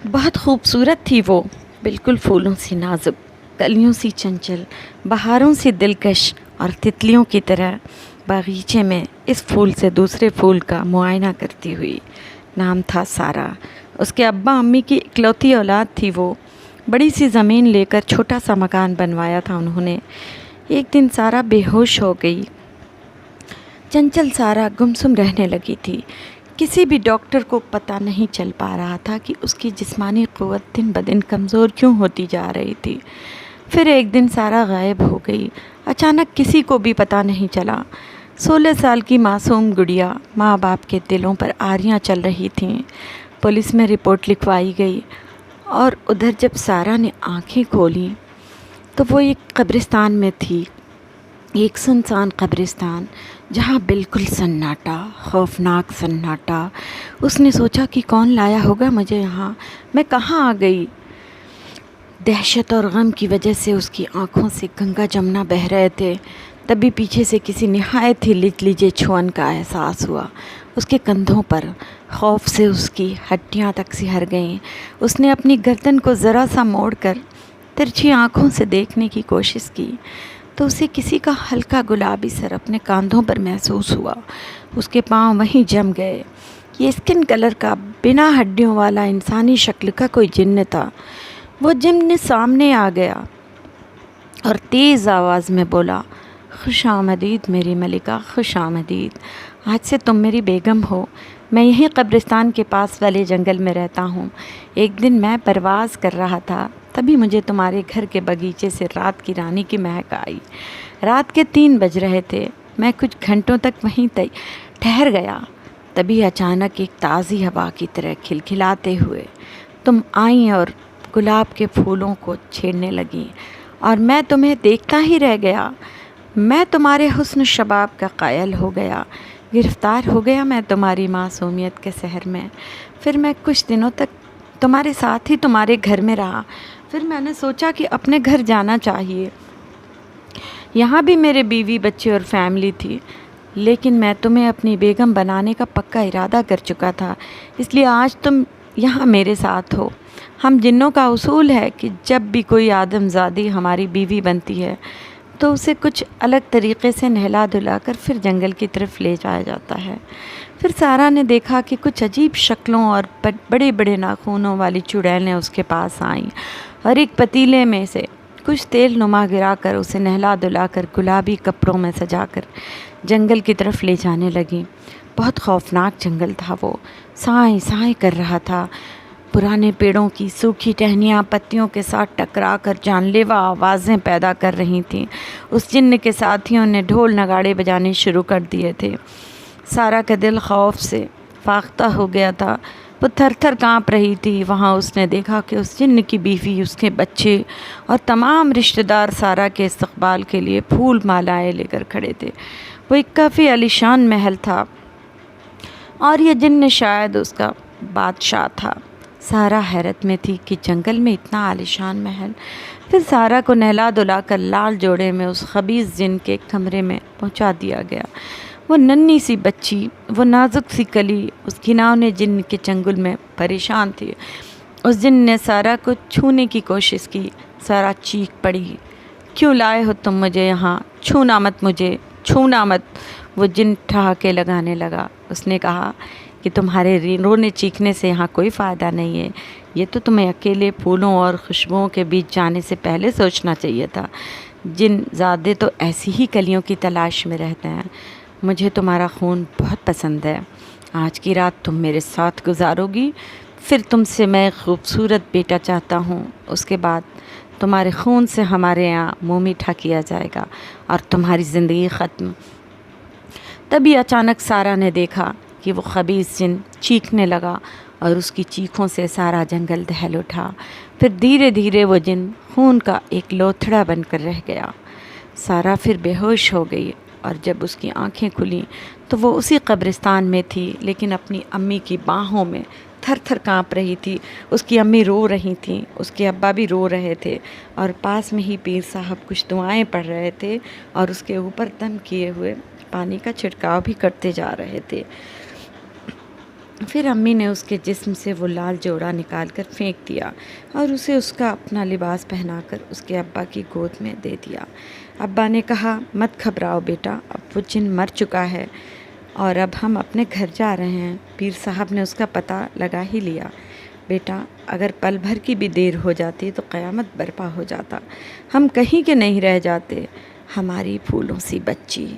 بہت خوبصورت تھی وہ، بالکل پھولوں سی نازک، کلیوں سی چنچل، بہاروں سی دلکش اور تتلیوں کی طرح باغیچے میں اس پھول سے دوسرے پھول کا معائنہ کرتی ہوئی۔ نام تھا سارہ۔ اس کے ابا امی کی اکلوتی اولاد تھی وہ۔ بڑی سی زمین لے کر چھوٹا سا مکان بنوایا تھا انہوں نے۔ ایک دن سارہ بے ہوش ہو گئی۔ چنچل سارہ گمسم رہنے لگی تھی۔ کسی بھی ڈاکٹر کو پتہ نہیں چل پا رہا تھا کہ اس کی جسمانی قوت دن بدن کمزور کیوں ہوتی جا رہی تھی۔ پھر ایک دن سارہ غائب ہو گئی۔ اچانک کسی کو بھی پتہ نہیں چلا۔ 16 سال کی معصوم گڑیا، ماں باپ کے دلوں پر آریاں چل رہی تھیں۔ پولیس میں رپورٹ لکھوائی گئی اور ادھر جب سارہ نے آنکھیں کھولیں تو وہ ایک قبرستان میں تھی، ایک سنسان قبرستان جہاں بالکل سناٹا، خوفناک سناٹا۔ اس نے سوچا کہ کون لایا ہوگا مجھے یہاں، میں کہاں آ گئی؟ دہشت اور غم کی وجہ سے اس کی آنکھوں سے گنگا جمنا بہہ رہے تھے۔ تبھی پیچھے سے کسی نہایت ہی لیجے چھوئن کا احساس ہوا۔ اس کے کندھوں پر خوف سے اس کی ہڈیاں تک سہر گئیں۔ اس نے اپنی گردن کو ذرا سا موڑ کر ترچھی آنکھوں سے دیکھنے کی کوشش کی تو اسے کسی کا ہلکا گلابی سر اپنے کاندھوں پر محسوس ہوا۔ اس کے پاؤں وہیں جم گئے۔ یہ اسکن کلر کا، بنا ہڈیوں والا انسانی شکل کا کوئی جن تھا۔ وہ جن سامنے آ گیا اور تیز آواز میں بولا، خوش آمدید میری ملکہ، خوش آمدید۔ آج سے تم میری بیگم ہو۔ میں یہیں قبرستان کے پاس والے جنگل میں رہتا ہوں۔ ایک دن میں پرواز کر رہا تھا، تبھی مجھے تمہارے گھر کے باغیچے سے رات کی رانی کی مہک آئی۔ رات کے 3 بج رہے تھے۔ میں کچھ گھنٹوں تک وہیں ٹھہر گیا۔ تبھی اچانک ایک تازی ہوا کی طرح کھلکھلاتے ہوئے تم آئیں اور گلاب کے پھولوں کو چھیڑنے لگیں، اور میں تمہیں دیکھتا ہی رہ گیا۔ میں تمہارے حسن شباب کا قائل ہو گیا، گرفتار ہو گیا میں تمہاری معصومیت کے سحر میں۔ پھر میں کچھ دنوں تک تمہارے ساتھ ہی تمہارے گھر میں رہا۔ پھر میں نے سوچا کہ اپنے گھر جانا چاہیے۔ یہاں بھی میرے بیوی، بچے اور فیملی تھی، لیکن میں تمہیں اپنی بیگم بنانے کا پکا ارادہ کر چکا تھا، اس لیے آج تم یہاں میرے ساتھ ہو۔ ہم جنوں کا اصول ہے کہ جب بھی کوئی آدم زادی ہماری بیوی بنتی ہے تو اسے کچھ الگ طریقے سے نہلا دھلا کر پھر جنگل کی طرف لے جایا جاتا ہے۔ پھر سارہ نے دیکھا کہ کچھ عجیب شکلوں اور بڑے بڑے ناخنوں والی چڑیلیں اس کے پاس آئیں اور ایک پتیلے میں سے کچھ تیل نما گرا کر اسے نہلا دھلا کر گلابی کپڑوں میں سجا کر جنگل کی طرف لے جانے لگیں۔ بہت خوفناک جنگل تھا وہ، سائیں سائیں کر رہا تھا۔ پرانے پیڑوں کی سوکھی ٹہنیاں پتیوں کے ساتھ ٹکرا کر جان لیوا آوازیں پیدا کر رہی تھیں۔ اس جن کے ساتھیوں نے ڈھول نگاڑے بجانے شروع کر دیے تھے۔ سارہ کا دل خوف سے فاختہ ہو گیا تھا، وہ تھر تھر کانپ رہی تھی۔ وہاں اس نے دیکھا کہ اس جن کی بیوی، اس کے بچے اور تمام رشتہ دار سارہ کے استقبال کے لیے پھول مالائیں لے کر کھڑے تھے۔ وہ ایک کافی عالیشان محل تھا اور یہ جن شاید اس کا بادشاہ تھا۔ سارہ حیرت میں تھی کہ جنگل میں اتنا عالیشان محل۔ پھر سارہ کو نہلا دھلا کر لال جوڑے میں اس خبیث جن کے کمرے میں پہنچا دیا گیا۔ وہ ننھی سی بچی، وہ نازک سی کلی اس گھناؤنے جن کے چنگل میں پریشان تھی۔ اس جن نے سارہ کو چھونے کی کوشش کی۔ سارہ چیخ پڑی، کیوں لائے ہو تم مجھے یہاں؟ چھونا مت مجھے، چھونا مت۔ وہ جن ٹھہاکے لگانے لگا۔ اس نے کہا کہ تمہارے رونے چیخنے سے یہاں کوئی فائدہ نہیں ہے، یہ تو تمہیں اکیلے پھولوں اور خوشبوؤں کے بیچ جانے سے پہلے سوچنا چاہیے تھا۔ جن زادے تو ایسی ہی کلیوں کی تلاش میں رہتے ہیں۔ مجھے تمہارا خون بہت پسند ہے۔ آج کی رات تم میرے ساتھ گزارو گی، پھر تم سے میں خوبصورت بیٹا چاہتا ہوں۔ اس کے بعد تمہارے خون سے ہمارے یہاں منہ میٹھا کیا جائے گا اور تمہاری زندگی ختم۔ تبھی اچانک سارہ نے دیکھا کہ وہ خبیث جن چیخنے لگا اور اس کی چیخوں سے سارا جنگل دہل اٹھا۔ پھر دھیرے دھیرے وہ جن خون کا ایک لوتھڑا بن کر رہ گیا۔ سارہ پھر بے ہوش ہو گئی اور جب اس کی آنکھیں کھلیں تو وہ اسی قبرستان میں تھی، لیکن اپنی امی کی باہوں میں تھر تھر کانپ رہی تھی۔ اس کی امی رو رہی تھیں، اس کے ابا بھی رو رہے تھے، اور پاس میں ہی پیر صاحب کچھ دعائیں پڑھ رہے تھے اور اس کے اوپر دم کیے ہوئے پانی کا چھڑکاؤ بھی کرتے جا رہے تھے۔ پھر امی نے اس کے جسم سے وہ لال جوڑا نکال کر پھینک دیا اور اسے اس کا اپنا لباس پہنا کر اس کے ابا کی گود میں دے دیا۔ ابا نے کہا، مت گھبراؤ بیٹا، اب وہ جن مر چکا ہے اور اب ہم اپنے گھر جا رہے ہیں۔ پیر صاحب نے اس کا پتہ لگا ہی لیا۔ بیٹا، اگر پل بھر کی بھی دیر ہو جاتی تو قیامت برپا ہو جاتا، ہم کہیں کے نہیں رہ جاتے، ہماری پھولوں سی بچی۔